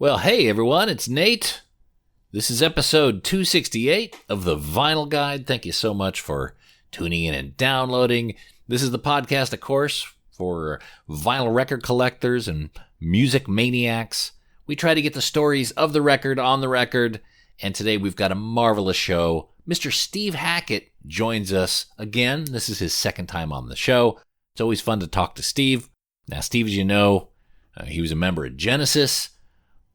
Well, hey everyone, it's Nate. This is episode 268 of the Vinyl Guide. Thank you so much for tuning in and downloading. This is the podcast, of course, for vinyl record collectors and music maniacs. We try to get the stories of the record on the record, and today we've got a marvelous show. Mr. Steve Hackett joins us again. This is his second time on the show. It's always fun to talk to Steve. Now, Steve, as you know, he was a member of Genesis.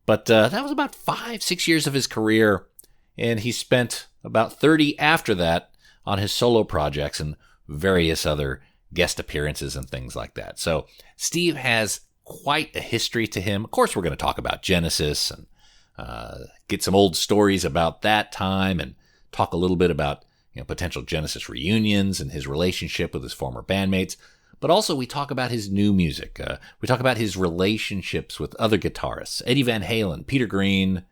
But that was about 5-6 years of his career, and he spent about 30 after that on his solo projects and various other guest appearances and things like that. So Steve has quite a history to him. Of course, we're going to talk about Genesis and get some old stories about that time and talk a little bit about potential Genesis reunions and his relationship with his former bandmates. But also we talk about his new music. We talk about his relationships with other guitarists, Eddie Van Halen, Peter Green.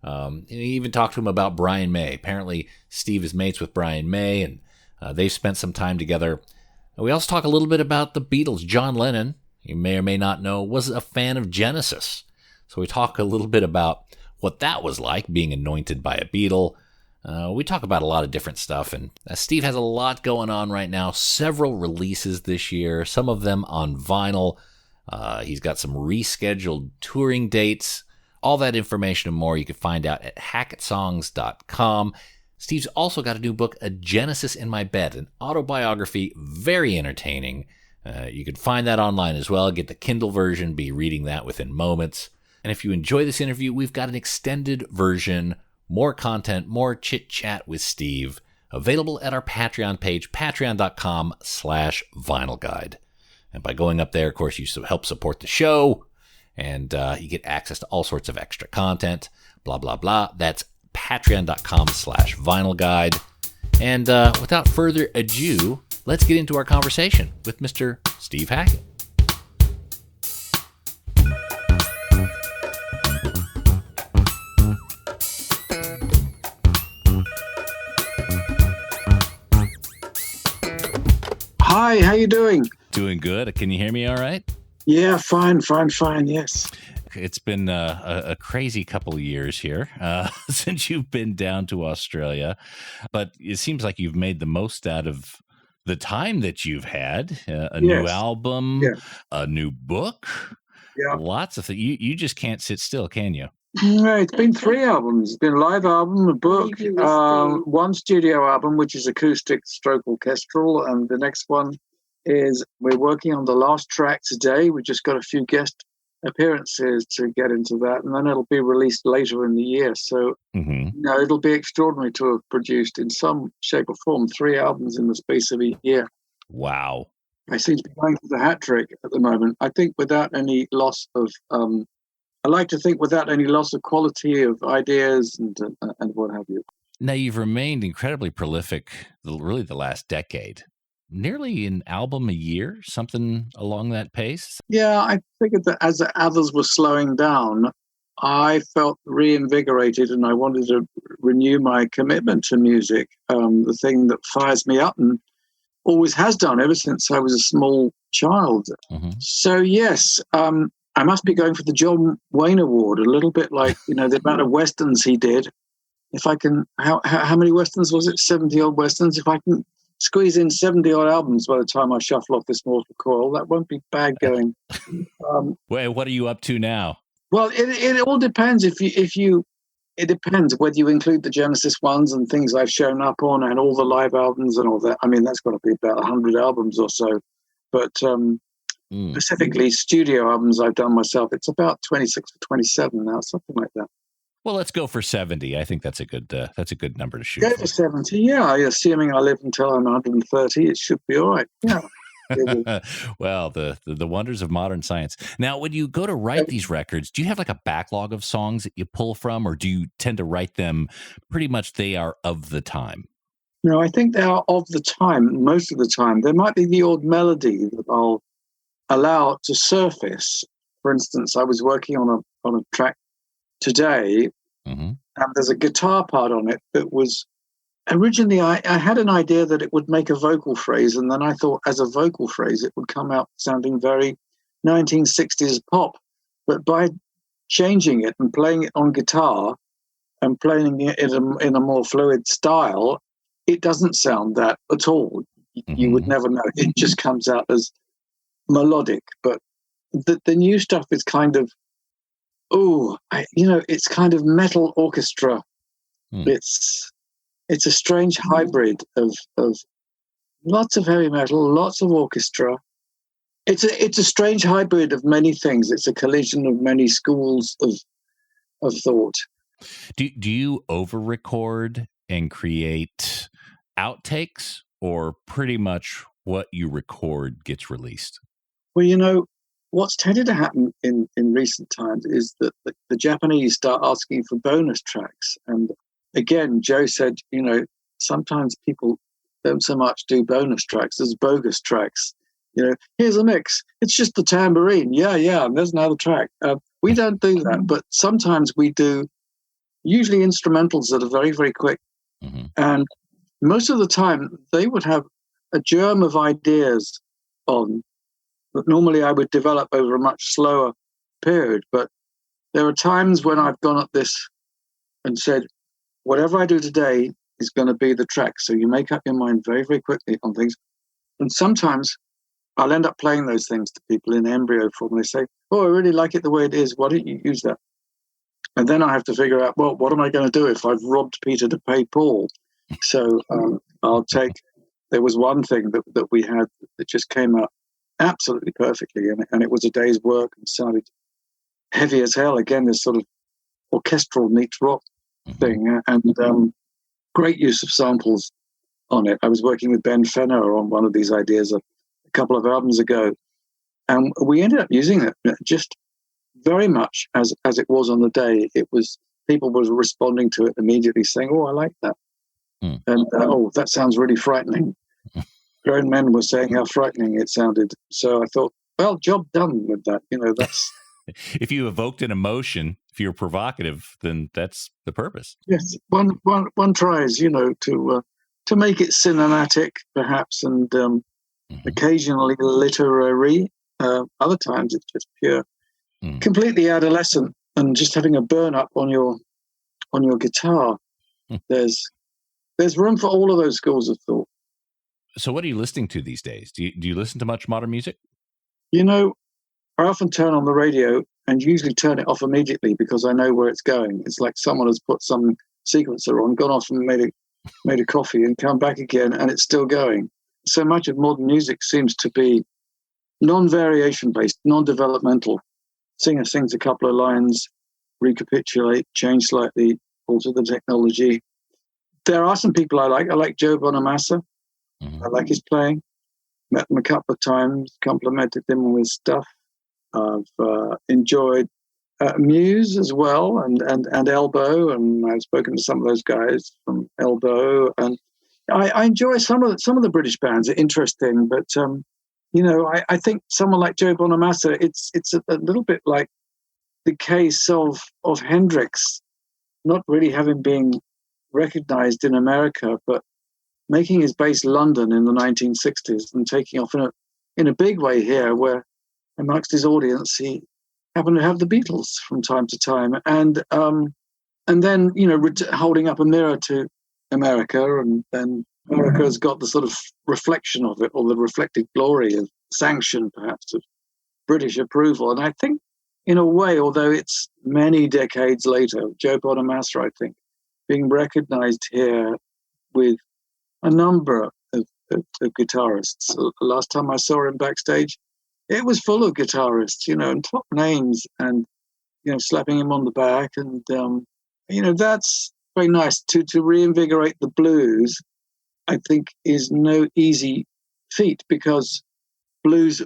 He even talked to him about Brian May. Apparently, Steve is mates with Brian May, and they've spent some time together. And we also talk a little bit about the Beatles. John Lennon, you may or may not know, was a fan of Genesis. So we talk a little bit about what that was like, being anointed by a Beatle. We talk about a lot of different stuff, and Steve has a lot going on right now. Several releases this year, some of them on vinyl. He's got some rescheduled touring dates. All that information and more you can find out at hackettsongs.com. Steve's also got a new book, A Genesis in My Bed, an autobiography, very entertaining. You can find that online as well. Get the Kindle version, be reading that within moments. And if you enjoy this interview, we've got an extended version, more content, more chit-chat with Steve, available at our Patreon page, patreon.com/vinylguide. And by going up there, of course, you help support the show, and you get access to all sorts of extra content, blah, blah, blah. That's patreon.com/vinylguide. And without further ado, let's get into our conversation with Mr. Steve Hackett. Hi, how you doing? Doing good. Can you hear me all right? Yeah, fine, yes. It's been a crazy couple of years here since you've been down to Australia, but it seems like you've made the most out of the time that you've had. New album, a new book, lots of things. You just can't sit still, can you? No, it's been 3 albums. It's been a live album, a book, one studio album, which is acoustic stroke orchestral, and the next one is we're working on the last track today. We just got a few guest appearances to get into that, and then it'll be released later in the year. So, it'll be extraordinary to have produced in some shape or form 3 albums in the space of a year. Wow. I seem to be going for the hat trick at the moment. I think without any loss of I like to think without any loss of quality of ideas and what have you. Now, you've remained incredibly prolific, really the last decade. Nearly an album a year, something along that pace? Yeah, I figured that as the others were slowing down, I felt reinvigorated and I wanted to renew my commitment to music, the thing that fires me up and always has done ever since I was a small child. So, yes, I must be going for the John Wayne Award, a little bit like, the amount of Westerns he did. If I can, how many Westerns was it? 70-odd Westerns. If I can squeeze in 70-odd albums by the time I shuffle off this mortal coil, that won't be bad going. Wait, what are you up to now? Well, it all depends. It depends whether you include the Genesis ones and things I've shown up on and all the live albums and all that. I mean, that's got to be about 100 albums or so. But specifically studio albums I've done myself, it's about 26 or 27 now, something like that. Well, let's go for 70. I think that's a good number to shoot. Go for 70, yeah. Assuming I live until I'm 130, it should be all right. Yeah. Well, the wonders of modern science. Now, when you go to write these records, do you have like a backlog of songs that you pull from, or do you tend to write them pretty much they are of the time? No, I think they are of the time, most of the time. There might be the odd melody that I'll allow to surface. For instance, I was working on a track today, and there's a guitar part on it that was originally I had an idea that it would make a vocal phrase, and then I thought as a vocal phrase it would come out sounding very 1960s pop. But by changing it and playing it on guitar and playing it in a more fluid style, it doesn't sound that at all. You would never know. It just comes out as melodic. But the new stuff is kind of, it's kind of metal orchestra. It's a strange hybrid of lots of heavy metal, lots of orchestra. It's a strange hybrid of many things. It's a collision of many schools of thought. Do you over-record and create outtakes, or pretty much what you record gets released? Well, what's tended to happen in recent times is that the Japanese start asking for bonus tracks. And again, Joe said, sometimes people don't so much do bonus tracks as bogus tracks. Here's a mix. It's just the tambourine. Yeah, and there's another track. We don't do that, but sometimes we do, usually instrumentals that are very, very quick. And most of the time, they would have a germ of ideas on that normally I would develop over a much slower period. But there are times when I've gone at this and said, whatever I do today is going to be the track. So you make up your mind very, very quickly on things. And sometimes I'll end up playing those things to people in embryo form. They say, I really like it the way it is. Why don't you use that? And then I have to figure out, well, what am I going to do if I've robbed Peter to pay Paul? So there was one thing that we had that just came out absolutely perfectly, and it was a day's work and sounded heavy as hell. Again, this sort of orchestral meets rock thing, and great use of samples on it. I was working with Ben Fenner on one of these ideas a couple of albums ago, and we ended up using it just very much as it was on the day. It was, people were responding to it immediately, saying, I like that. And that sounds really frightening. Grown men were saying how frightening it sounded. So I thought, well, job done with that. That's if you evoked an emotion, if you're provocative, then that's the purpose. Yes, one tries, to make it cinematic, perhaps, and occasionally literary. Other times it's just pure, completely adolescent, and just having a burn up on your guitar. There's room for all of those schools of thought. So what are you listening to these days? Do you listen to much modern music? I often turn on the radio and usually turn it off immediately because I know where it's going. It's like someone has put some sequencer on, gone off and made a coffee and come back again, and it's still going. So much of modern music seems to be non-variation based, non-developmental. Singer sings a couple of lines, recapitulate, change slightly, alter the technology. There are some people I like. I like Joe Bonamassa. I like his playing. Met him a couple of times, complimented him with stuff. I've enjoyed Muse as well, and Elbow, and I've spoken to some of those guys from Elbow, and I enjoy some of the British bands. Are interesting, but I think someone like Joe Bonamassa, it's a little bit like the case of Hendrix, not really having been recognized in America, but making his base London in the 1960s and taking off in a big way here, where amongst his audience he happened to have the Beatles from time to time, and then holding up a mirror to America, and then America's got the sort of reflection of it, or the reflected glory of sanction, perhaps, of British approval. And I think, in a way, although it's many decades later, Joe Bonamassa, I think, being recognized here with a number of guitarists. The last time I saw him backstage, it was full of guitarists, and top names, and slapping him on the back, and that's very nice. To reinvigorate the blues, I think, is no easy feat, because blues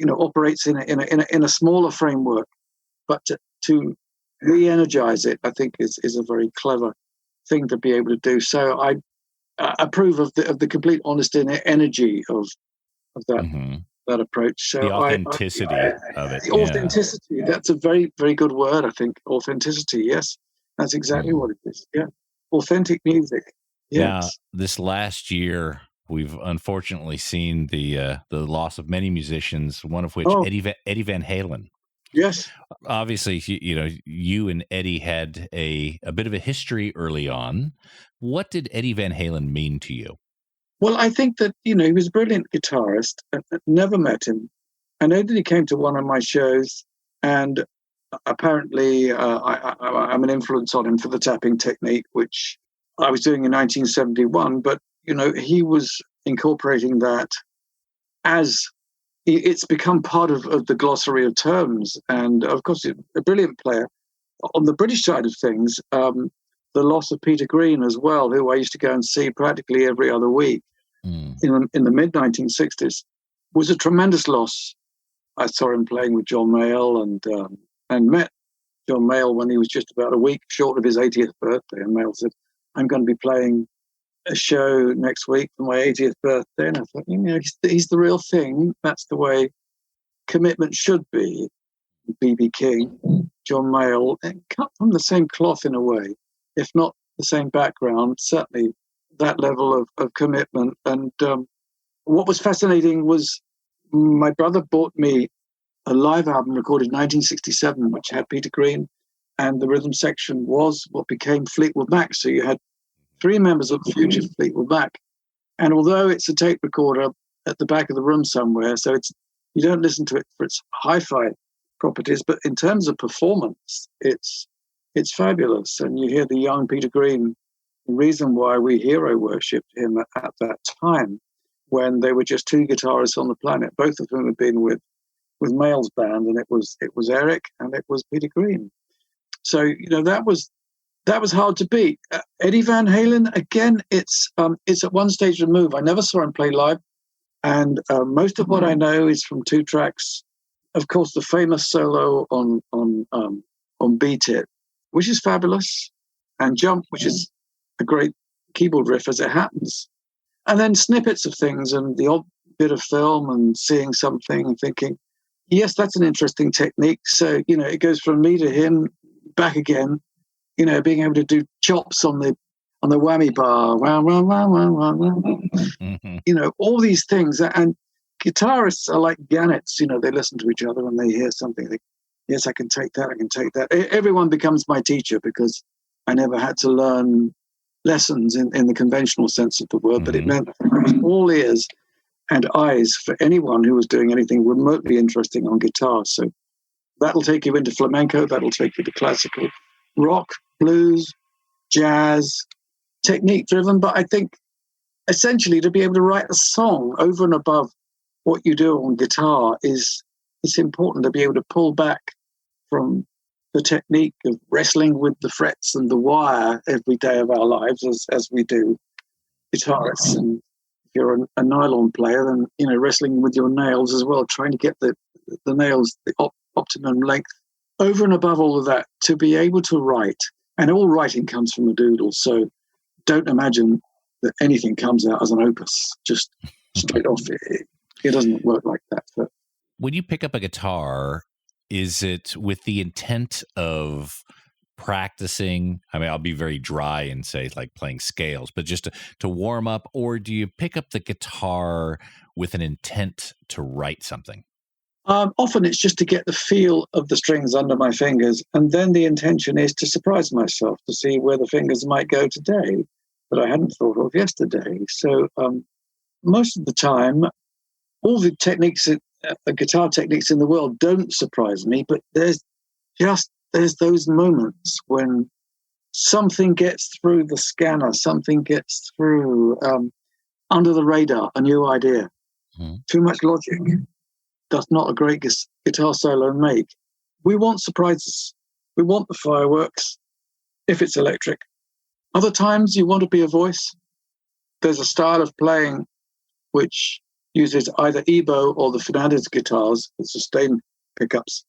operates in a smaller framework, but to re-energize it, I think, is a very clever thing to be able to do. So I approve of the complete honesty and energy of that that approach. So the authenticity of it. The authenticity. Yeah. That's a very, very good word, I think. Authenticity. Yes, that's exactly what it is. Yeah, authentic music. Yes. Yeah. This last year, we've unfortunately seen the loss of many musicians. One of which, Eddie Van Halen. Yes. Obviously, you and Eddie had a bit of a history early on. What did Eddie Van Halen mean to you? Well, I think that, he was a brilliant guitarist. Never met him. I know that he came to one of my shows, and apparently I'm an influence on him for the tapping technique, which I was doing in 1971. But, he was incorporating that as it's become part of the glossary of terms. And, of course, a brilliant player. On the British side of things, the loss of Peter Green as well, who I used to go and see practically every other week in the mid-1960s, was a tremendous loss. I saw him playing with John Mayall and met John Mayall when he was just about a week short of his 80th birthday. And Mayall said, I'm going to be playing a show next week for my 80th birthday. And I thought, he's the real thing. That's the way commitment should be. B.B. King, John Mayall, cut from the same cloth in a way, if not the same background, certainly that level of commitment. And what was fascinating was my brother bought me a live album recorded in 1967, which had Peter Green, and the rhythm section was what became Fleetwood Mac. So you had three members of the future Fleetwood Mac. And although it's a tape recorder at the back of the room somewhere, so you don't listen to it for its hi-fi properties, but in terms of performance, it's fabulous. And you hear the young Peter Green. The reason why we hero worshipped him at that time, when they were just two guitarists on the planet, both of whom had been with Mayall's band, and it was Eric and it was Peter Green. So that was hard to beat. Eddie Van Halen, again, it's at one stage removed. I never saw him play live, and most of what I know is from two tracks. Of course, the famous solo on Beat It, which is fabulous, and Jump, which is a great keyboard riff as it happens. And then snippets of things and the odd bit of film and seeing something and thinking, yes, that's an interesting technique. So, it goes from me to him, back again, being able to do chops on the whammy bar, wow, wow, wow, wow, wow. All these things. And guitarists are like gannets, they listen to each other and they hear something. Yes, I can take that, I can take that. Everyone becomes my teacher because I never had to learn lessons in the conventional sense of the word, but it meant I was all ears and eyes for anyone who was doing anything remotely interesting on guitar. So that'll take you into flamenco, that'll take you to classical, rock, blues, jazz, technique driven. But I think essentially to be able to write a song over and above what you do on guitar it's important to be able to pull back from the technique of wrestling with the frets and the wire every day of our lives as we do guitarists. And if you're a nylon player, then wrestling with your nails as well, trying to get the nails the optimum length. Over and above all of that, to be able to write, and all writing comes from a doodle, so don't imagine that anything comes out as an opus just straight off. It doesn't work like that. But when you pick up a guitar, is it with the intent of practicing? I mean, I'll be very dry and say like playing scales, but just to warm up, or do you pick up the guitar with an intent to write something? Often it's just to get the feel of the strings under my fingers, and then the intention is to surprise myself, to see where the fingers might go today that I hadn't thought of yesterday. So most of the time, all the techniques, guitar techniques in the world don't surprise me, but there's those moments when something gets through the scanner, something gets through under the radar, a new idea. Too much logic does not a great guitar solo make. We want surprises. We want the fireworks, if it's electric. Other times you want to be a voice. There's a style of playing which uses either Ebo or the Fernandez guitars, the sustain pickups,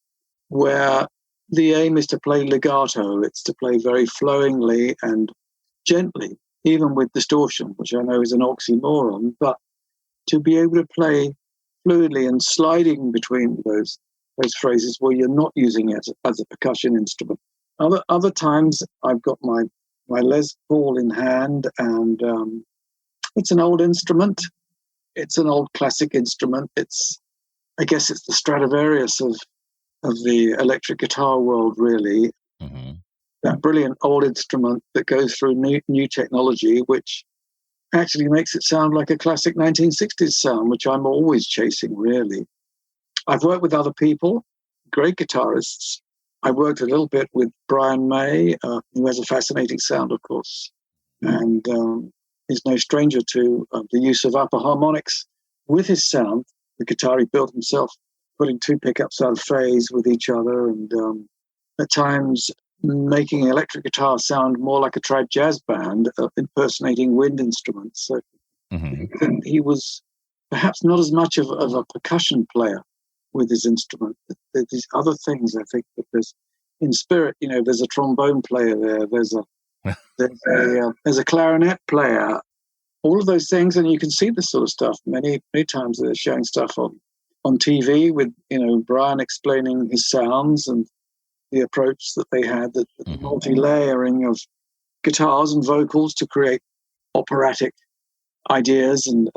where the aim is to play legato. It's to play very flowingly and gently, even with distortion, which I know is an oxymoron, but to be able to play fluidly and sliding between those phrases where you're not using it as a percussion instrument. Other times I've got my Les Paul in hand, and it's an old instrument. It's an old classic instrument. I guess it's the Stradivarius the electric guitar world, really. Mm-hmm. That brilliant old instrument that goes through new technology, which actually makes it sound like a classic 1960s sound, which I'm always chasing, really. I've worked with other people, great guitarists. I worked a little bit with Brian May, who has a fascinating sound, of course, and is no stranger to the use of upper harmonics with his sound. The guitar he built himself, putting two pickups out of phase with each other, and at times making electric guitar sound more like a trad jazz band, impersonating wind instruments. So he was perhaps not as much of a percussion player with his instrument. There's these other things, I think, that there's in spirit. There's a trombone player there. There's a clarinet player. All of those things, and you can see this sort of stuff many times. They're showing stuff on TV with Brian explaining his sounds and the approach that they had, the multi-layering of guitars and vocals to create operatic ideas and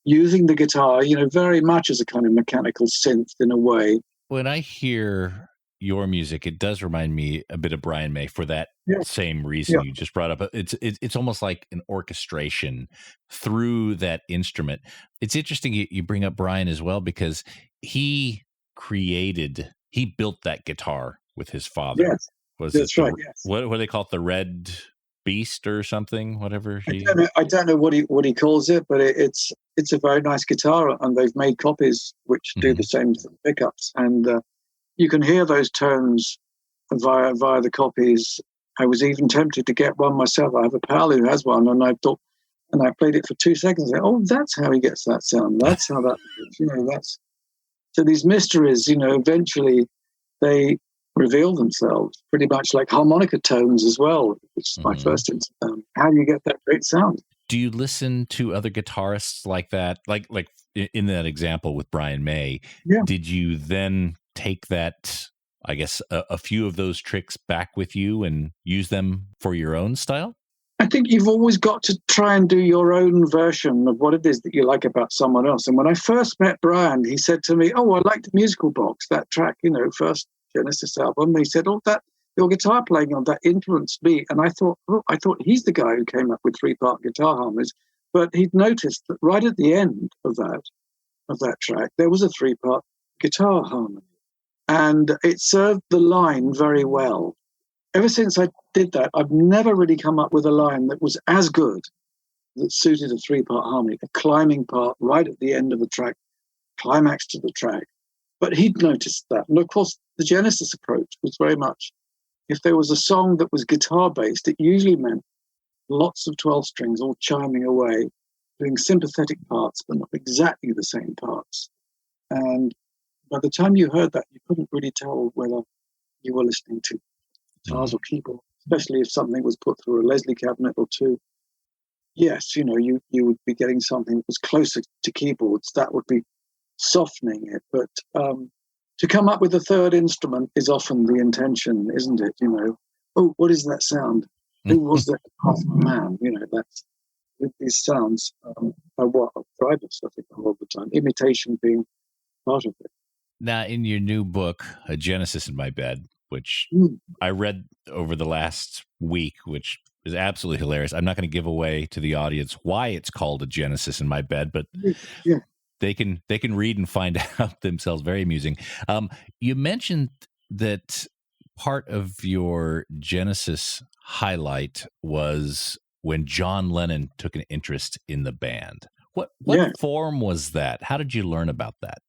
using the guitar, very much as a kind of mechanical synth in a way. When I hear your music, it does remind me a bit of Brian May for that same reason you just brought up. It's almost like an orchestration through that instrument. It's interesting you bring up Brian as well, because he built that guitar with his father. Yes, that's right. Yes. What do they call it? The Red Beast or something? Whatever. I don't know what he calls it, but it's a very nice guitar, and they've made copies which do the same pickups, and you can hear those tones via the copies. I was even tempted to get one myself. I have a pal who has one, and I played it for 2 seconds. And oh, that's how he gets that sound. That's how that. That's so these mysteries. Eventually they reveal themselves, pretty much like harmonica tones as well, which is my first instance. How do you get that great sound? Do you listen to other guitarists like that? Like in that example with Brian May, did you then take that, I guess, a few of those tricks back with you and use them for your own style? I think you've always got to try and do your own version of what it is that you like about someone else. And when I first met Brian, he said to me, "Oh, I like the Musical Box, that track, first Genesis album." He said, "Oh, that your guitar playing on that influenced me." And I thought he's the guy who came up with 3-part guitar harmonies. But he'd noticed that right at the end of that track, there was a 3-part guitar harmony. And it served the line very well. Ever since I did that, I've never really come up with a line that was as good, that suited a 3-part harmony, a climbing part right at the end of the track, climax to the track. But he'd noticed that. And of course, the Genesis approach was very much, if there was a song that was guitar-based, it usually meant lots of 12 strings all chiming away, doing sympathetic parts, but not exactly the same parts. And by the time you heard that, you couldn't really tell whether you were listening to guitars or keyboard, especially if something was put through a Leslie cabinet or two. Yes, you would be getting something that was closer to keyboards. That would be softening it. But to come up with a third instrument is often the intention, isn't it? Oh, what is that sound? Who was that man? That's these sounds are what drive us, I think, all the time. Imitation being part of it. Now, in your new book, A Genesis in My Bed, which I read over the last week, which is absolutely hilarious. I'm not going to give away to the audience why it's called A Genesis in My Bed, but they can read and find out themselves. Very amusing. You mentioned that part of your Genesis highlight was when John Lennon took an interest in the band. What form was that? How did you learn about that?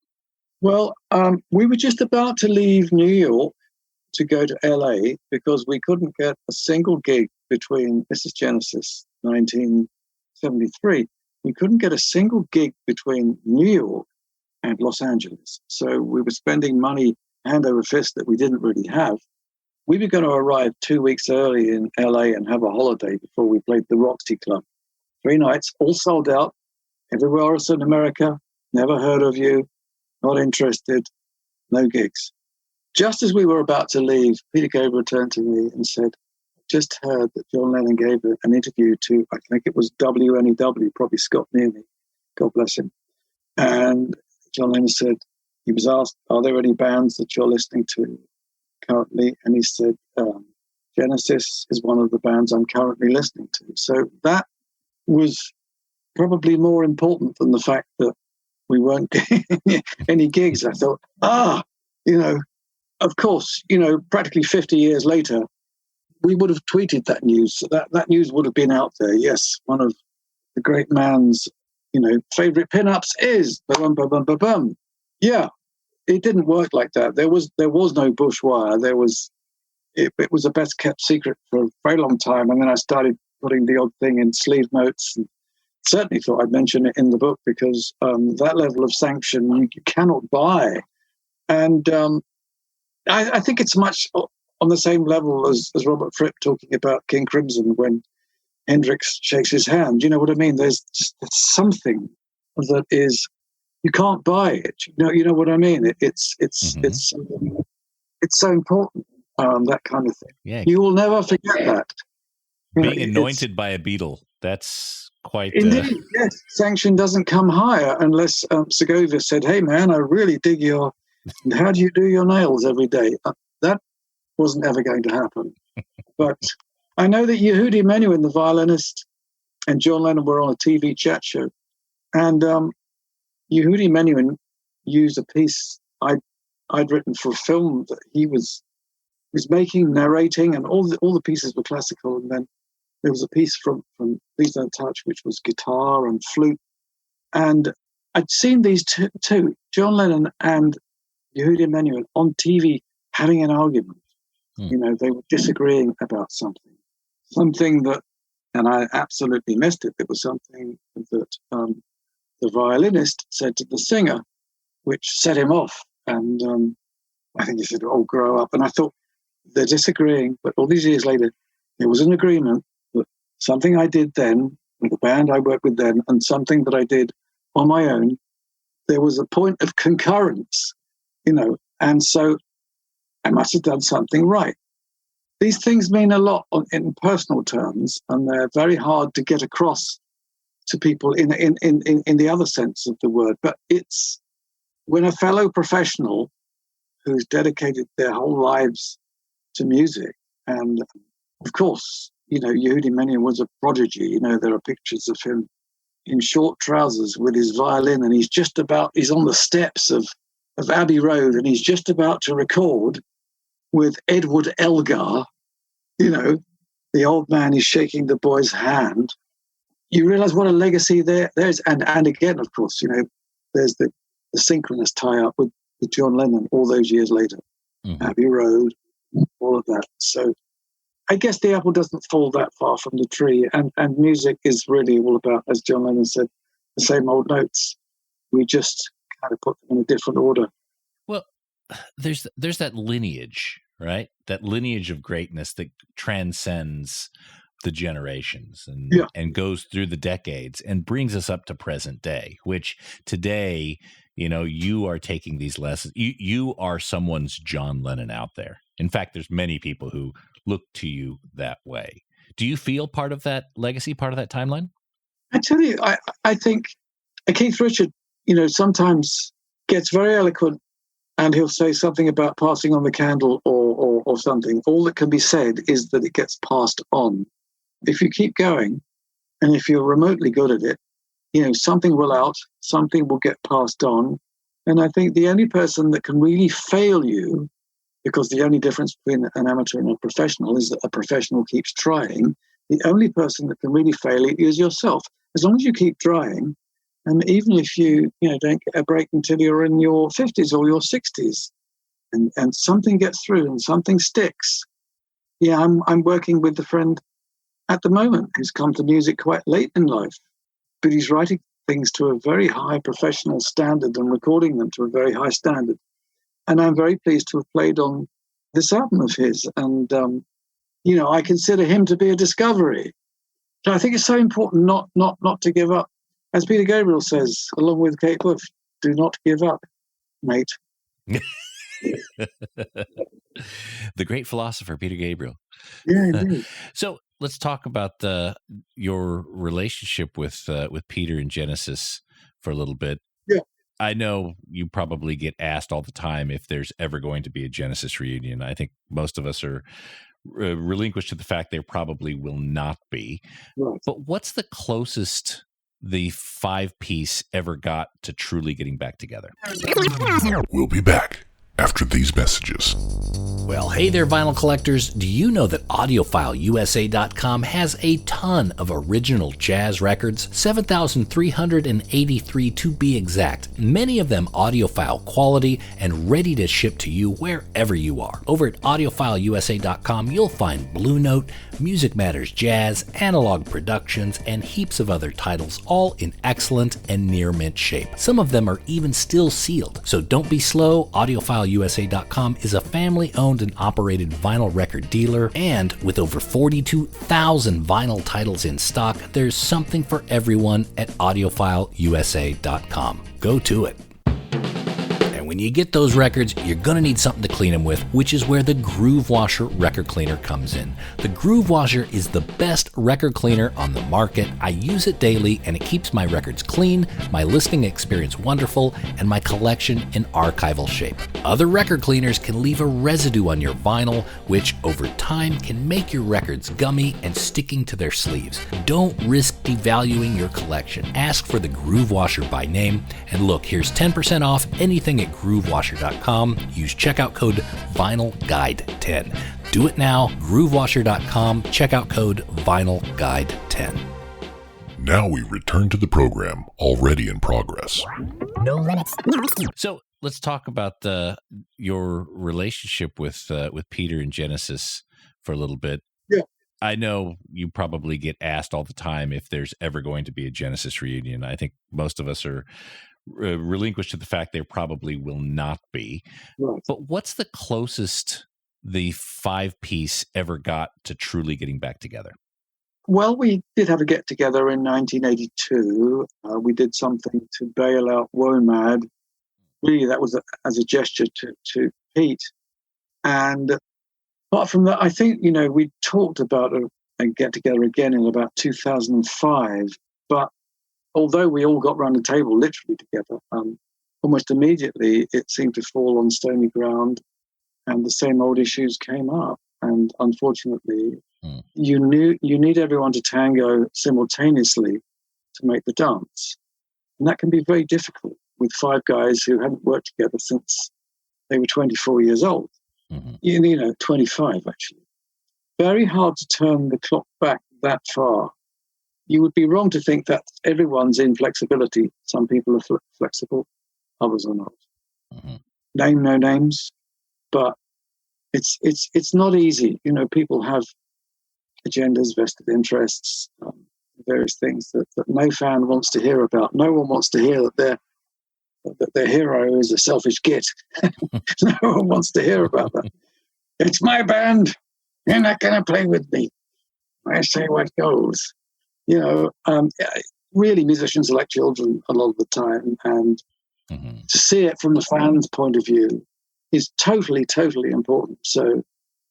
Well, we were just about to leave New York to go to LA because we couldn't get a single gig between, this is Genesis 1973, we couldn't get a single gig between New York and Los Angeles. So we were spending money hand over fist that we didn't really have. We were going to arrive 2 weeks early in LA and have a holiday before we played the Roxy Club. 3 nights, all sold out, everywhere else in America, never heard of you, not interested, no gigs. Just as we were about to leave, Peter Gabriel turned to me and said, "Just heard that John Lennon gave an interview to, I think it was WNEW, probably Scott Nearly, God bless him." And John Lennon said, he was asked, are there any bands that you're listening to currently? And he said, Genesis is one of the bands I'm currently listening to. So that was probably more important than the fact that we weren't getting any gigs. I thought, of course, practically 50 years later, we would have tweeted that news. That news would have been out there. Yes, one of the great man's, favorite pinups is bum bum bum bum bum. Yeah, it didn't work like that. There was no bushwire. It was a best kept secret for a very long time. And then I started putting the odd thing in sleeve notes, and certainly thought I'd mention it in the book because that level of sanction you cannot buy. And I think it's much on the same level as Robert Fripp talking about King Crimson when Hendrix shakes his hand. You know what I mean? There's something that is, you can't buy it. You know what I mean? It's so important, that kind of thing. Yeah. You will never forget that. Being anointed by a Beatle, that's quite... Indeed, yes. Sanction doesn't come higher unless Segovia said, hey, man, I really dig your... How do you do your nails every day? That wasn't ever going to happen. But I know that Yehudi Menuhin, the violinist, and John Lennon were on a TV chat show. And Yehudi Menuhin used a piece I'd written for a film that he was making, narrating, and all the pieces were classical. And then there was a piece from Please Don't Touch, which was guitar and flute. And I'd seen these two, John Lennon and Yehudi Menuhin, on TV having an argument. They were disagreeing about something that, and I absolutely missed it. It was something that the violinist said to the singer, which set him off. And I think he said, oh, grow up. And I thought, they're disagreeing, but all these years later, there was an agreement that something I did then with the band I worked with then and something that I did on my own, there was a point of concurrence, and so I must have done something right. These things mean a lot in personal terms, and they're very hard to get across to people in the other sense of the word. But it's when a fellow professional who's dedicated their whole lives to music, and of course, Yehudi Menuhin was a prodigy. There are pictures of him in short trousers with his violin, and he's on the steps of Abbey Road, and he's just about to record with Edward Elgar. The old man is shaking the boy's hand. You realize what a legacy there's, and again, of course, there's the synchronous tie-up with John Lennon all those years later. Mm-hmm. Abbey Road, all of that. So I guess the apple doesn't fall that far from the tree, and music is really all about, as John Lennon said, the same old notes. We just kind of put them in a different order. Well, there's that lineage, right? That lineage of greatness that transcends the generations and goes through the decades and brings us up to present day, which today, you are taking these lessons. You are someone's John Lennon out there. In fact, there's many people who look to you that way. Do you feel part of that legacy, part of that timeline? I tell you, I think Keith Richard, sometimes gets very eloquent, and he'll say something about passing on the candle or something. All that can be said is that it gets passed on. If you keep going, and if you're remotely good at it, something will out, something will get passed on. And I think the only person that can really fail you, because the only difference between an amateur and a professional is that a professional keeps trying, the only person that can really fail you is yourself. As long as you keep trying, and even if you don't get a break until you're in your 50s or your 60s, and something gets through and something sticks. Yeah, I'm working with a friend at the moment who's come to music quite late in life, but he's writing things to a very high professional standard and recording them to a very high standard. And I'm very pleased to have played on this album of his. And, I consider him to be a discovery. So I think it's so important not to give up. As Peter Gabriel says, along with Kate Bush, do not give up, mate. The great philosopher, Peter Gabriel. Yeah, indeed. So let's talk about your relationship with Peter and Genesis for a little bit. Yeah. I know you probably get asked all the time if there's ever going to be a Genesis reunion. I think most of us are relinquished to the fact there probably will not be. Right. But what's the closest the 5-piece ever got to truly getting back together? We'll be back after these messages. Well, hey there, vinyl collectors. Do you know that AudiophileuSA.com has a ton of original jazz records? 7,383 to be exact. Many of them audiophile quality and ready to ship to you wherever you are. Over at AudiophileuSA.com, you'll find Blue Note, Music Matters Jazz, Analog Productions, and heaps of other titles, all in excellent and near mint shape. Some of them are even still sealed. So don't be slow. AudiophileuSA.com is a family-owned and operated vinyl record dealer, and with over 42,000 vinyl titles in stock, there's something for everyone at AudiophileuSA.com. Go to it. When you get those records, you're going to need something to clean them with, which is where the Groove Washer record cleaner comes in. The Groove Washer is the best record cleaner on the market. I use it daily, and it keeps my records clean, my listening experience wonderful, and my collection in archival shape. Other record cleaners can leave a residue on your vinyl, which over time can make your records gummy and sticking to their sleeves. Don't risk devaluing your collection. Ask for the Groove Washer by name, and look, here's 10% off anything at GrooveWasher.com. Use checkout code VinylGuide10. Do it now. GrooveWasher.com. Checkout code VinylGuide10. Now we return to the program already in progress. No limits. So let's talk about your relationship with Peter and Genesis for a little bit. Yeah. I know you probably get asked all the time if there's ever going to be a Genesis reunion. I think most of us are relinquished to the fact there probably will not be. Right. But what's the closest the 5-piece ever got to truly getting back together? Well, we did have a get-together in 1982. We did something to bail out WOMAD. Really, that was as a gesture to Pete. And apart from that, I think, we talked about a get-together again in about 2005. But although we all got round the table literally together, almost immediately it seemed to fall on stony ground, and the same old issues came up. And unfortunately, you need everyone to tango simultaneously to make the dance. And that can be very difficult with 5 guys who hadn't worked together since they were 24 years old. Mm-hmm. 25 actually. Very hard to turn the clock back that far. You would be wrong to think that everyone's inflexibility. Some people are flexible, others are not. Mm-hmm. Name no names, but it's not easy. People have agendas, vested interests, various things that no fan wants to hear about. No one wants to hear that their hero is a selfish git. No one wants to hear about that. It's my band. You're not going to play with me. I say what goes. Really musicians are like children a lot of the time, and to see it from the fans' point of view is totally, totally important. So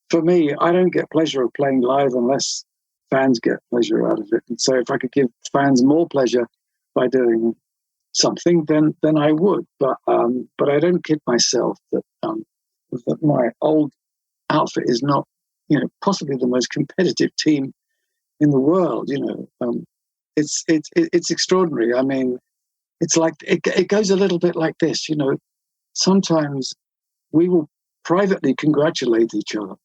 for me, I don't get pleasure of playing live unless fans get pleasure out of it. And so if I could give fans more pleasure by doing something, then I would. But I don't kid myself that my old outfit is not, possibly the most competitive team in the world. It's extraordinary. I mean, it's like it goes a little bit like this. Sometimes we will privately congratulate each other,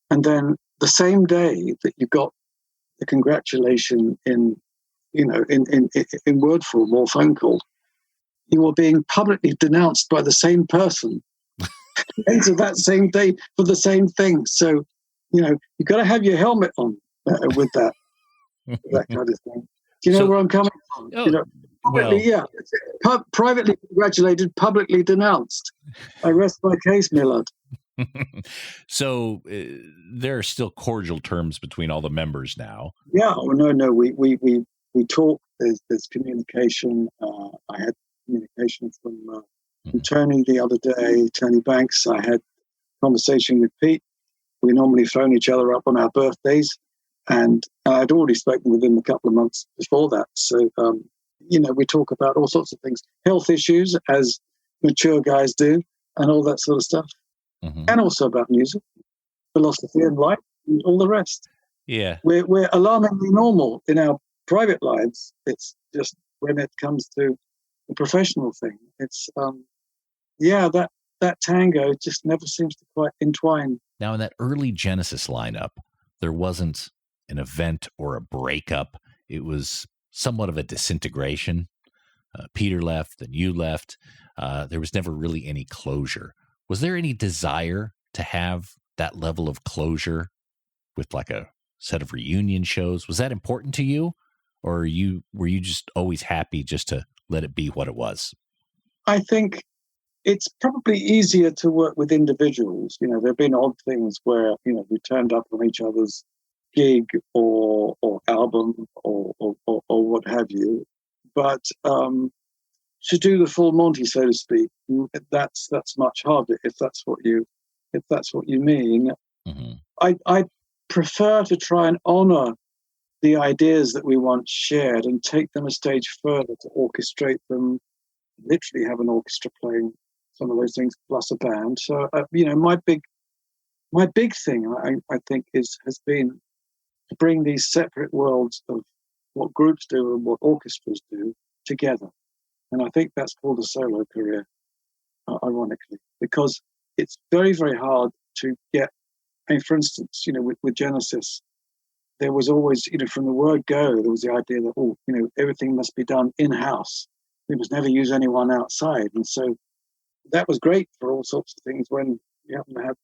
and then the same day that you got the congratulation in word form or phone call, you are being publicly denounced by the same person later that same day for the same thing. So, you've got to have your helmet on with that kind of thing. Do you know where I'm coming from? Oh, publicly, privately congratulated, publicly denounced. I rest my case, my lord. So there are still cordial terms between all the members now. Yeah, no. We talk. There's communication. I had communication from Tony the other day, Tony Banks. I had conversation with Pete. We normally phone each other up on our birthdays, and I'd already spoken with him a couple of months before that. So we talk about all sorts of things, health issues, as mature guys do, and all that sort of stuff. Mm-hmm. And also about music, philosophy and life, and all the rest. Yeah. We're alarmingly normal in our private lives. It's just when it comes to the professional thing, it's, that tango just never seems to quite entwine. Now, in that early Genesis lineup, there wasn't an event or a breakup. It was somewhat of a disintegration. Peter left, and you left. There was never really any closure. Was there any desire to have that level of closure with like a set of reunion shows? Was that important to you? Or were you just always happy just to let it be what it was? I think it's probably easier to work with individuals. There have been odd things where, we turned up on each other's gig or album or what have you. But to do the full Monty, so to speak, that's much harder if that's what you mean. Mm-hmm. I prefer to try and honor the ideas that we once shared and take them a stage further, to orchestrate them, literally have an orchestra playing some of those things plus a band. So my big thing I think has been to bring these separate worlds of what groups do and what orchestras do together. And I think that's called a solo career, ironically, because it's very, very hard to get. For instance, with Genesis, there was always, from the word go, there was the idea that, everything must be done in-house. We must never use anyone outside. And so that was great for all sorts of things when you happen to have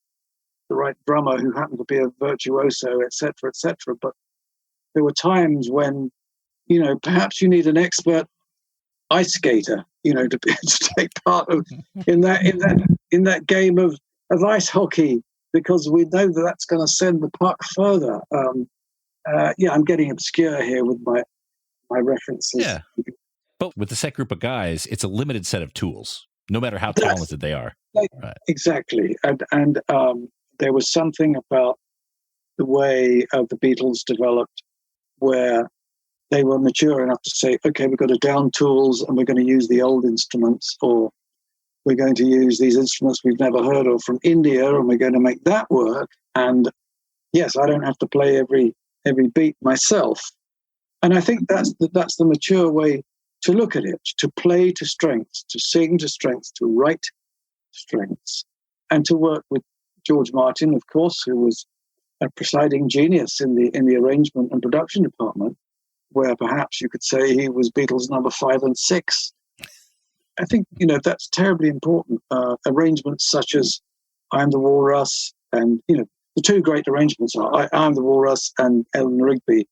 the right drummer who happened to be a virtuoso, et cetera, et cetera. But there were times when, perhaps you need an expert ice skater, to take part in that game of ice hockey, because we know that that's going to send the puck further. I'm getting obscure here with my references. Yeah, but with the set group of guys, it's a limited set of tools, no matter how talented they are. Right. Exactly, and there was something about the way the Beatles developed where they were mature enough to say, okay, we've got to down tools and we're going to use the old instruments, or we're going to use these instruments we've never heard of from India, and we're going to make that work. And yes, I don't have to play every beat myself. And I think that's the mature way to look at it, to play to strengths, to sing to strengths, to write to strengths, and to work with George Martin, of course, who was a presiding genius in the arrangement and production department, where perhaps you could say he was Beatles number 5 and 6. I think, that's terribly important. Arrangements such as I Am the Walrus, and, the two great arrangements are I Am the Walrus and Ellen Rigby.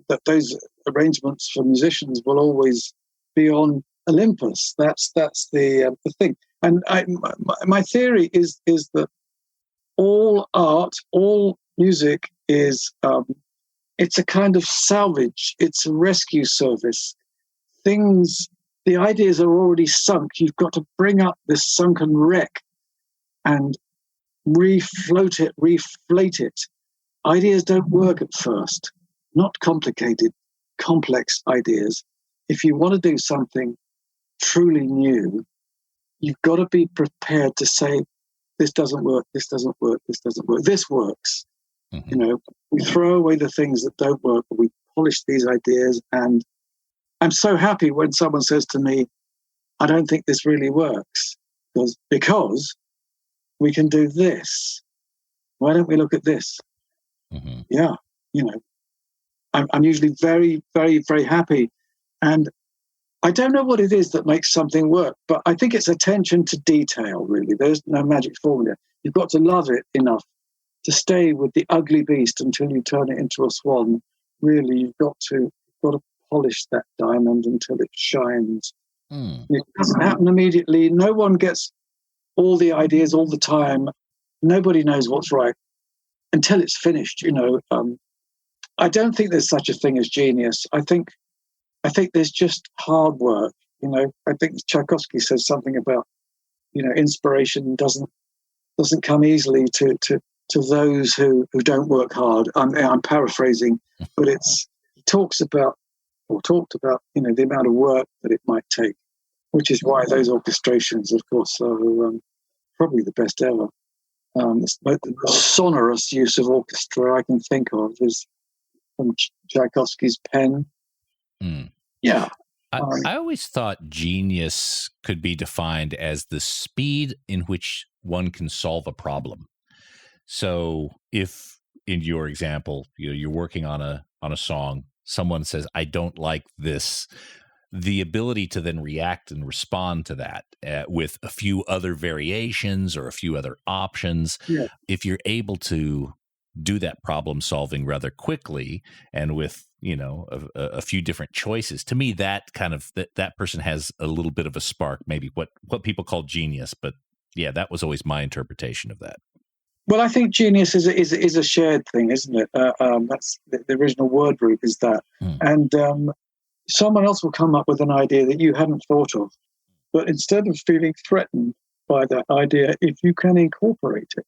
That those arrangements for musicians will always be on Olympus. That's the thing. And my theory is that all art, all music is it's a kind of salvage. It's a rescue service. The ideas are already sunk. You've got to bring up this sunken wreck and reflate it. Ideas don't work at first. Not complicated, complex ideas. If you want to do something truly new, you've got to be prepared to say, this doesn't work, this doesn't work, this doesn't work. This works. Mm-hmm. We throw away the things that don't work, but we polish these ideas. And I'm so happy when someone says to me, I don't think this really works because we can do this. Why don't we look at this? Mm-hmm. Yeah, I'm usually very, very, very happy. And I don't know what it is that makes something work, but I think it's attention to detail, really. There's no magic formula. You've got to love it enough to stay with the ugly beast until you turn it into a swan. Really, you've got to polish that diamond until it shines. It doesn't happen immediately. No one gets all the ideas all the time. Nobody knows what's right until it's finished. I don't think there's such a thing as genius. I think there's just hard work. I think Tchaikovsky says something about, inspiration doesn't come easily to those who don't work hard. I'm paraphrasing, but he talks about or talked about, the amount of work that it might take, which is why those orchestrations, of course, are probably the best ever. The sonorous use of orchestra I can think of is from Tchaikovsky's Pen. Mm. Yeah. I always thought genius could be defined as the speed in which one can solve a problem. So if, in your example, you're working on a song, someone says, "I don't like this," the ability to then react and respond to that with a few other variations or a few other options. Yeah. If you're able to do that problem solving rather quickly and with a few different choices, to me that kind of that person has a little bit of a spark, maybe what people call genius. But yeah, that was always my interpretation of that. Well, I think genius is a shared thing, isn't it? That's the original word group is that. And someone else will come up with an idea that you hadn't thought of. But instead of feeling threatened by that idea, if you can incorporate it,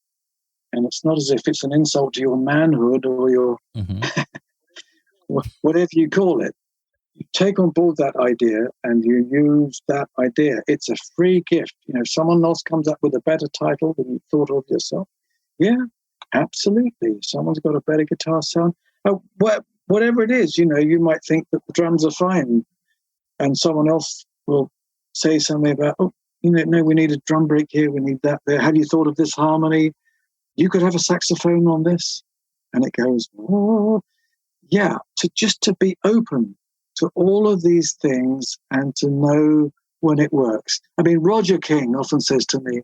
and it's not as if it's an insult to your manhood or your whatever you call it, you take on board that idea and you use that idea. It's a free gift. If someone else comes up with a better title than you thought of yourself, yeah, absolutely. Someone's got a better guitar sound. Whatever it is, you might think that the drums are fine, and someone else will say something about, no, we need a drum break here, we need that there. Have you thought of this harmony? You could have a saxophone on this, and it goes, oh, yeah. To be open to all of these things and to know when it works. I mean, Roger King often says to me,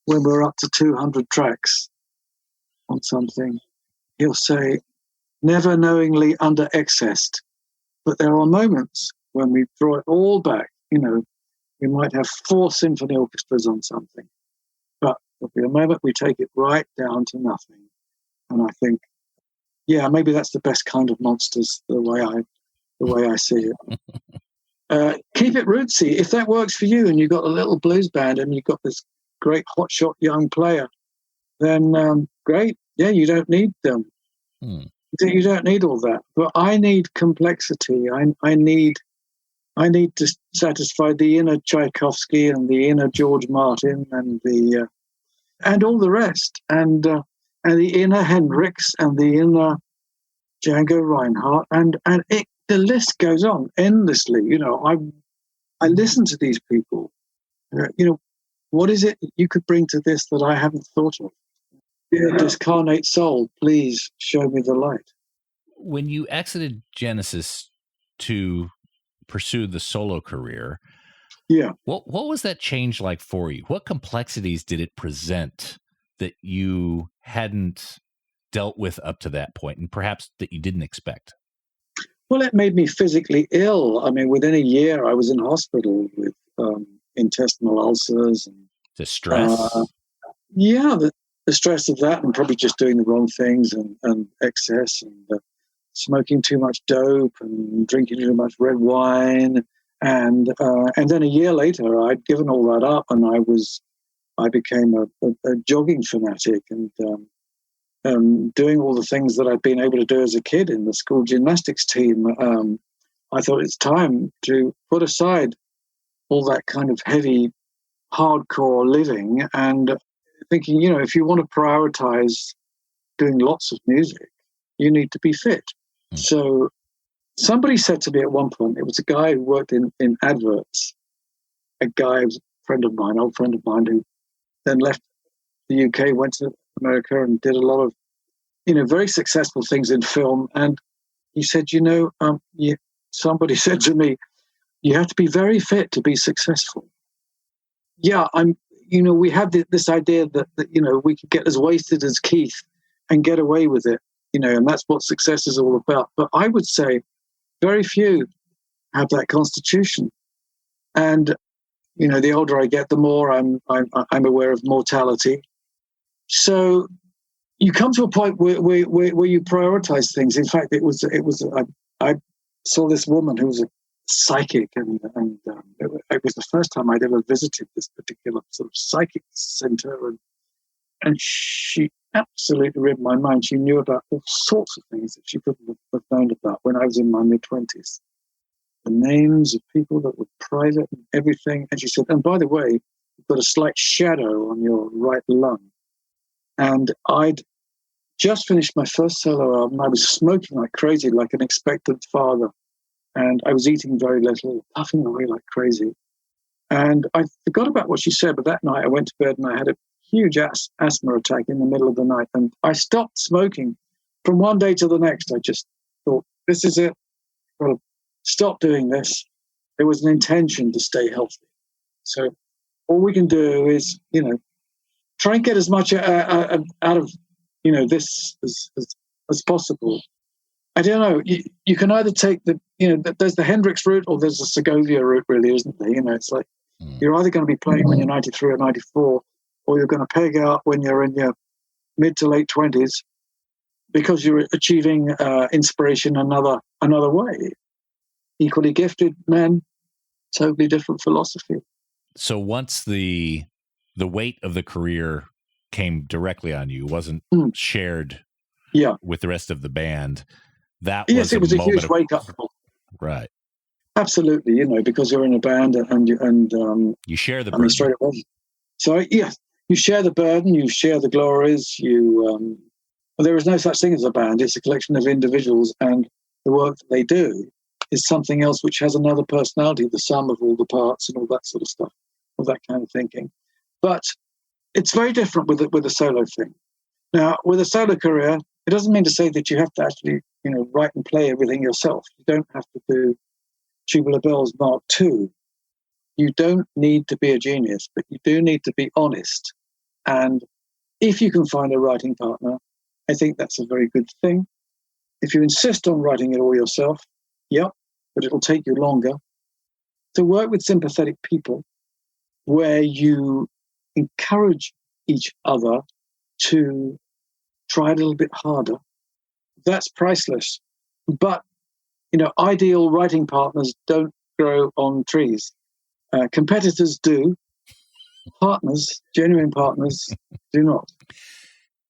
when we're up to 200 tracks on something, he'll say, never knowingly under-excessed. But there are moments when we draw it all back. We might have 4 symphony orchestras on something, but there'll be a moment we take it right down to nothing. And I think, yeah, maybe that's the best kind of monsters, the way I see it. Keep it rootsy. If that works for you and you've got a little blues band and you've got this great hotshot young player, then great. Yeah, you don't need them. You don't need all that. But I need complexity. I need to satisfy the inner Tchaikovsky and the inner George Martin and all the rest, and the inner Hendrix and the inner Django Reinhardt, and the list goes on endlessly. I listen to these people. What is it you could bring to this that I haven't thought of? Discarnate soul, please show me the light. When you exited Genesis to pursue the solo career, what was that change like for you? What complexities did it present that you hadn't dealt with up to that point, and perhaps that you didn't expect? Well, it made me physically ill. I mean, within a year, I was in hospital with intestinal ulcers and the stress. The stress of that, and probably just doing the wrong things and excess and smoking too much dope and drinking too much red wine. And then a year later, I'd given all that up, and I became a jogging fanatic and doing all the things that I'd been able to do as a kid in the school gymnastics team. I thought it's time to put aside all that kind of heavy, hardcore living and thinking, if you want to prioritize doing lots of music, you need to be fit. So somebody said to me at one point, it was a guy who worked in adverts, a guy who was old friend of mine, who then left the UK, went to America and did a lot of, very successful things in film. And he said, somebody said to me, you have to be very fit to be successful. Yeah, we have this idea that we could get as wasted as Keith and get away with it, and that's what success is all about. But I would say very few have that constitution. And, the older I get, the more I'm aware of mortality. So you come to a point where you prioritize things. In fact, I saw this woman who was a psychic, and it was the first time I'd ever visited this particular sort of psychic center, and she absolutely read my mind. She knew about all sorts of things that she couldn't have known about when I was in my mid-20s. the names of people that were private and everything. And she said, and by the way, you've got a slight shadow on your right lung. And I'd just finished my first solo album. I was smoking like crazy, like an expectant father. And I was eating very little, puffing away like crazy. And I forgot about what she said, but that night I went to bed and I had a huge asthma attack in the middle of the night. And I stopped smoking. From one day to the next, I just thought, this is it. Well, stop doing this. There was an intention to stay healthy. So all we can do is, try and get as much out of, this as possible. I don't know. You can either take there's the Hendrix route or there's the Segovia route, really, isn't there? It's like you're either going to be playing when you're 93 or 94, or you're going to peg out when you're in your mid to late 20s because you're achieving inspiration another way. Equally gifted men, totally different philosophy. So once the weight of the career came directly on you, wasn't shared with the rest of the band, it was a huge wake-up call. Right. Absolutely, because you're in a band and you share the burden. Straight away. So, yes, you share the burden, you share the glories, there is no such thing as a band. It's a collection of individuals, and the work that they do is something else which has another personality, the sum of all the parts and all that sort of stuff, all that kind of thinking. But it's very different with a solo thing. Now, with a solo career, it doesn't mean to say that you have to actually, write and play everything yourself. You don't have to do Tubular Bells Mark II. You don't need to be a genius, but you do need to be honest. And if you can find a writing partner, I think that's a very good thing. If you insist on writing it all yourself, but it'll take you longer. To work with sympathetic people where you encourage each other to try a little bit harder, that's priceless. But, ideal writing partners don't grow on trees. Competitors do. Partners, genuine partners, do not.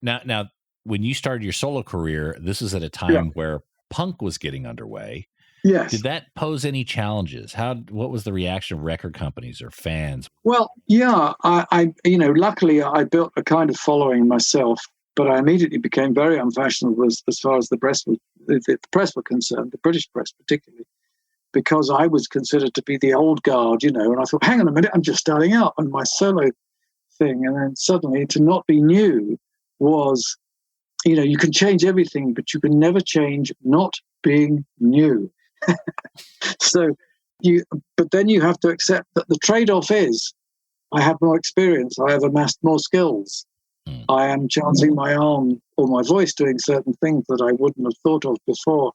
Now, when you started your solo career, this is at a time where punk was getting underway. Yes. Did that pose any challenges? What was the reaction of record companies or fans? Well, I luckily I built a kind of following myself, but I immediately became very unfashionable as far as the press were concerned, the British press particularly, because I was considered to be the old guard, and I thought, hang on a minute, I'm just starting out on my solo thing. And then suddenly to not be new was, you can change everything, but you can never change not being new. But then you have to accept that the trade-off is I have more experience, I have amassed more skills, I am chancing my arm or my voice doing certain things that I wouldn't have thought of before.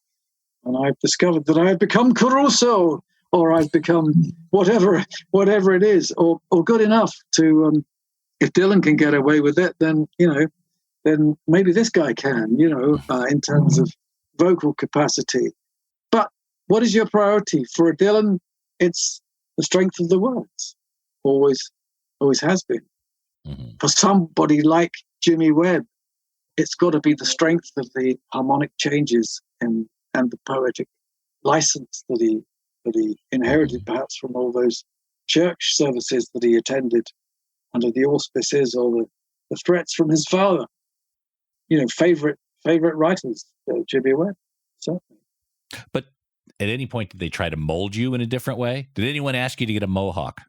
And I've discovered that I have become Caruso, or I've become whatever it is, or good enough to, if Dylan can get away with it, then maybe this guy can, in terms of vocal capacity. But what is your priority? For a Dylan, it's the strength of the words. Always has been. Mm-hmm. For somebody like Jimmy Webb, it's got to be the strength of the harmonic changes and the poetic license that he inherited, perhaps from all those church services that he attended under the auspices or the threats from his father. Favorite writers, Jimmy Webb, certainly. But at any point, did they try to mold you in a different way? Did anyone ask you to get a mohawk?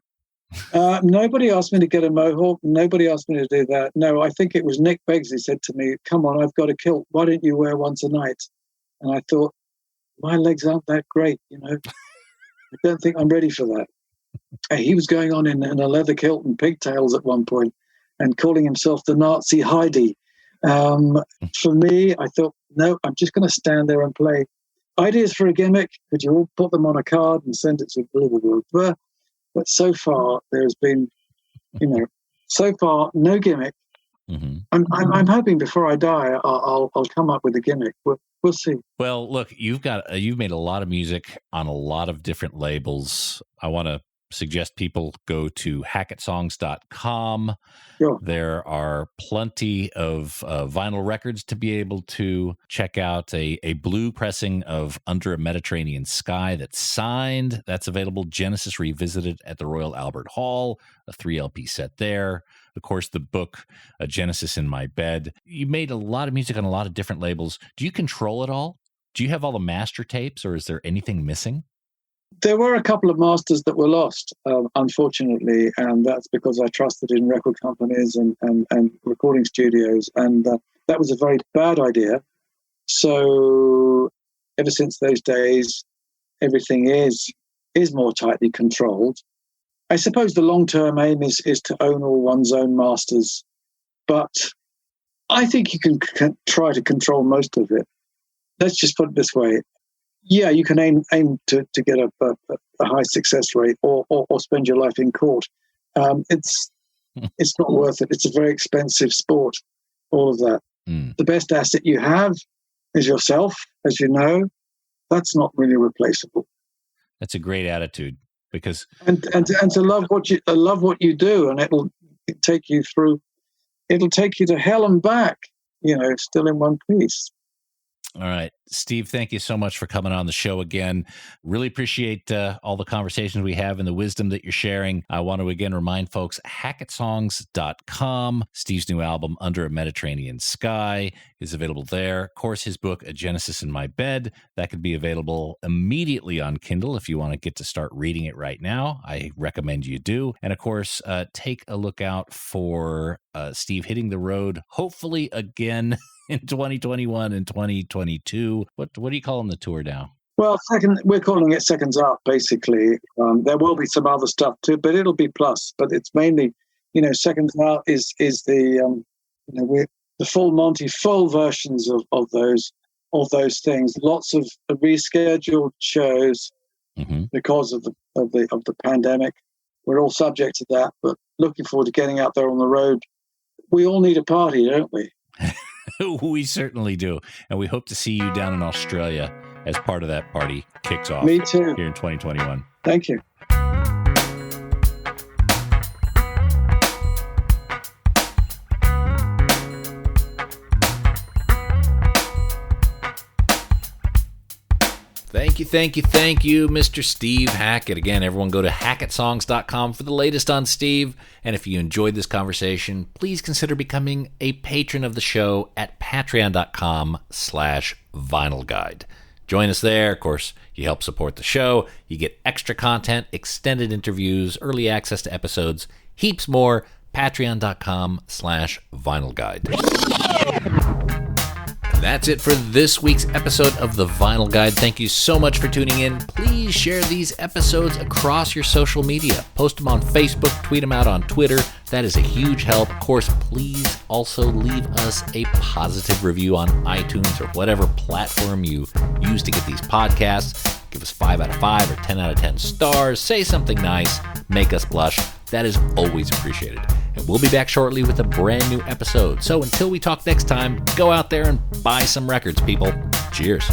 Nobody asked me to get a mohawk. Nobody asked me to do that. No, I think it was Nick Beggs who said to me, come on, I've got a kilt. Why don't you wear one tonight? And I thought, my legs aren't that great, I don't think I'm ready for that. He was going on in a leather kilt and pigtails at one point and calling himself the Nazi Heidi. For me, I thought, no, I'm just going to stand there and play. Ideas for a gimmick, could you all put them on a card and send it to blah, blah, blah, blah. But so far, there's been, no gimmick. Mm-hmm. I'm hoping before I die, I'll come up with a gimmick. We'll see. Well, look, you've made a lot of music on a lot of different labels. I want to suggest people go to hackettsongs.com. Sure. There are plenty of vinyl records to be able to check out. A blue pressing of Under a Mediterranean Sky that's signed. That's available. Genesis Revisited at the Royal Albert Hall, a 3 LP set there. Of course, the book, A Genesis in My Bed. You made a lot of music on a lot of different labels. Do you control it all? Do you have all the master tapes, or is there anything missing? There were a couple of masters that were lost, unfortunately, and that's because I trusted in record companies and recording studios, and that was a very bad idea. So ever since those days, everything is more tightly controlled. I suppose the long-term aim is to own all one's own masters, but I think you can try to control most of it. Let's just put it this way. Yeah, you can aim to get a high success rate or spend your life in court. It's not worth it. It's a very expensive sport, all of that. The best asset you have is yourself, as you know. That's not really replaceable. That's a great attitude, because and to love what you do, and it'll take you to hell and back, still in one piece. All right. Steve, thank you so much for coming on the show again. Really appreciate all the conversations we have and the wisdom that you're sharing. I want to again remind folks, hackettsongs.com. Steve's new album, Under a Mediterranean Sky, is available there. Of course, his book, A Genesis in My Bed, that could be available immediately on Kindle if you want to get to start reading it right now. I recommend you do. And of course, take a look out for Steve hitting the road, hopefully again in 2021 and 2022. What do you call on the tour now? Well, we're calling it Seconds Up, basically. There will be some other stuff too, but it'll be plus. But it's mainly, Seconds Out is the the full Monty, full versions of those things. Lots of rescheduled shows because of the pandemic. We're all subject to that, but looking forward to getting out there on the road. We all need a party, don't we? We certainly do. And we hope to see you down in Australia as part of that party kicks off. Me too. Here in 2021. Thank you. Thank you, Mr. Steve Hackett. Again, everyone go to hackettsongs.com for the latest on Steve. And if you enjoyed this conversation, please consider becoming a patron of the show at patreon.com/vinylguide. Join us there. Of course, you help support the show. You get extra content, extended interviews, early access to episodes, heaps more. Patreon.com/vinylguide. That's it for this week's episode of The Vinyl Guide. Thank you so much for tuning in. Please share these episodes across your social media. Post them on Facebook, tweet them out on Twitter. That is a huge help. Of course, please also leave us a positive review on iTunes or whatever platform you use to get these podcasts. Give us 5 out of 5 or 10 out of 10 stars. Say something nice. Make us blush. That is always appreciated. And we'll be back shortly with a brand new episode. So until we talk next time, go out there and buy some records, people. Cheers.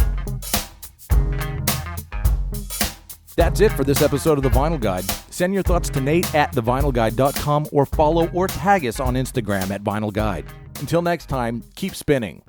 That's it for this episode of The Vinyl Guide. Send your thoughts to Nate at thevinylguide.com or follow or tag us on Instagram at Vinyl Guide. Until next time, keep spinning.